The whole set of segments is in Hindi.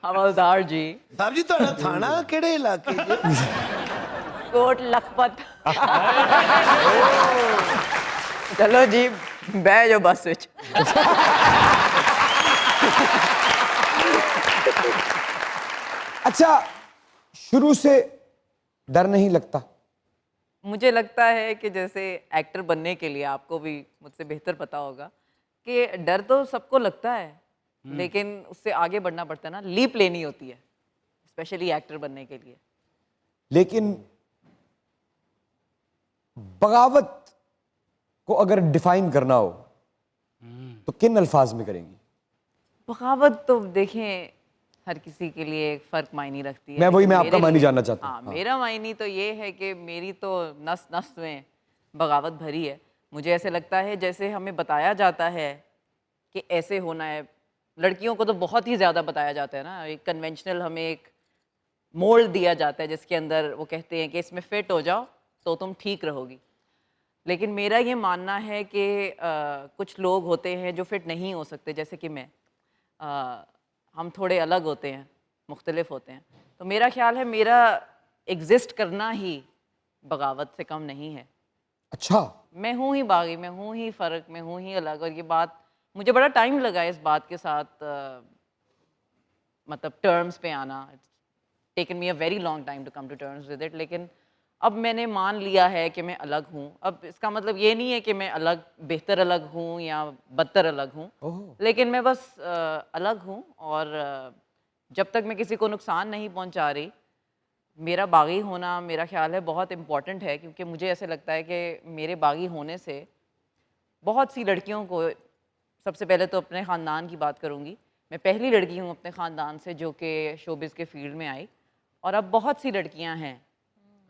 हवलदार जी। साहब जी ਤੁਹਾਡਾ ਥਾਣਾ ਕਿਹੜੇ ਇਲਾਕੇ 'ਚ? कोट लखपत। चलो जी, बह जाओ बस विच। अच्छा, शुरू से डर नहीं लगता? मुझे लगता है कि जैसे एक्टर बनने के लिए आपको भी मुझसे बेहतर पता होगा कि डर तो सबको लगता है, लेकिन उससे आगे बढ़ना पड़ता है ना, लीप लेनी होती है, स्पेशली एक्टर बनने के लिए। लेकिन बगावत को अगर डिफाइन करना हो तो किन अल्फाज में करेंगी? बगावत तो देखें हर किसी के लिए एक फ़र्क मायने रखती है। मैं लेकिन आपका मेरे मायने लिए- जानना चाहता हूँ। हाँ, हाँ। मेरा मायने तो ये है कि मेरी तो नस नस में बगावत भरी है। मुझे ऐसे लगता है जैसे हमें बताया जाता है कि ऐसे होना है। लड़कियों को तो बहुत ही ज़्यादा बताया जाता है ना, एक कन्वेंशनल हमें एक मोल्ड दिया जाता है जिसके अंदर वो कहते हैं कि इसमें फिट हो जाओ तो तुम ठीक रहोगी। लेकिन मेरा ये मानना है कि कुछ लोग होते हैं जो फिट नहीं हो सकते, जैसे कि मैं। हम थोड़े अलग होते हैं, मुख्तलिफ होते हैं। तो मेरा ख्याल है मेरा एग्जिस्ट करना ही बगावत से कम नहीं है। अच्छा, मैं हूँ ही बागी, मैं हूँ ही फ़र्क, मैं हूँ ही अलग। और ये बात मुझे बड़ा टाइम लगा इस बात के साथ मतलब टर्म्स पे आना। Taken me a very long time to come to terms with it. लेकिन अब मैंने मान लिया है कि मैं अलग हूँ। अब इसका मतलब ये नहीं है कि मैं अलग बेहतर अलग हूँ या बदतर अलग हूँ, लेकिन मैं बस अलग हूँ। और जब तक मैं किसी को नुकसान नहीं पहुँचा रही, मेरा बागी होना मेरा ख्याल है बहुत इम्पॉर्टेंट है। क्योंकि मुझे ऐसे लगता है कि मेरे बागी होने से बहुत सी लड़कियों को, सबसे पहले तो अपने ख़ानदान की बात करूँगी, मैं पहली लड़की हूँ अपने ख़ानदान से जो कि शोबिज़ के फील्ड में आई। और अब बहुत सी लड़कियाँ हैं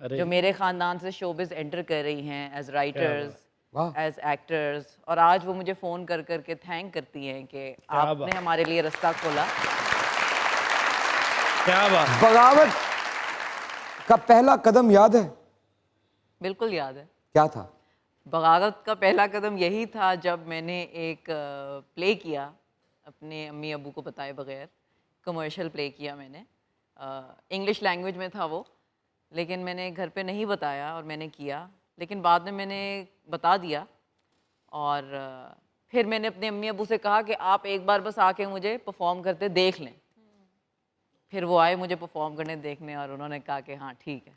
जो मेरे ख़ानदान से शोबिज़ एंटर कर रही हैं एज राइटर्स, वाह। As actors. और आज वो मुझे फ़ोन कर कर के थैंक करती हैं कि आपने हमारे लिए रास्ता खोला। क्या बात। बगावत का पहला कदम याद है? बिल्कुल याद है। क्या था? बगावत का पहला कदम यही था जब मैंने एक प्ले किया अपने अम्मी अबू को बताए बगैर। कमर्शियल प्ले किया मैंने, इंग्लिश लैंग्वेज में था वो, लेकिन मैंने घर पे नहीं बताया और मैंने किया। लेकिन बाद में मैंने बता दिया। और फिर मैंने अपने अम्मी अबू से कहा कि आप एक बार बस आके मुझे परफॉर्म करते देख लें। फिर वो आए मुझे परफॉर्म करने देखने और उन्होंने कहा कि हाँ ठीक है।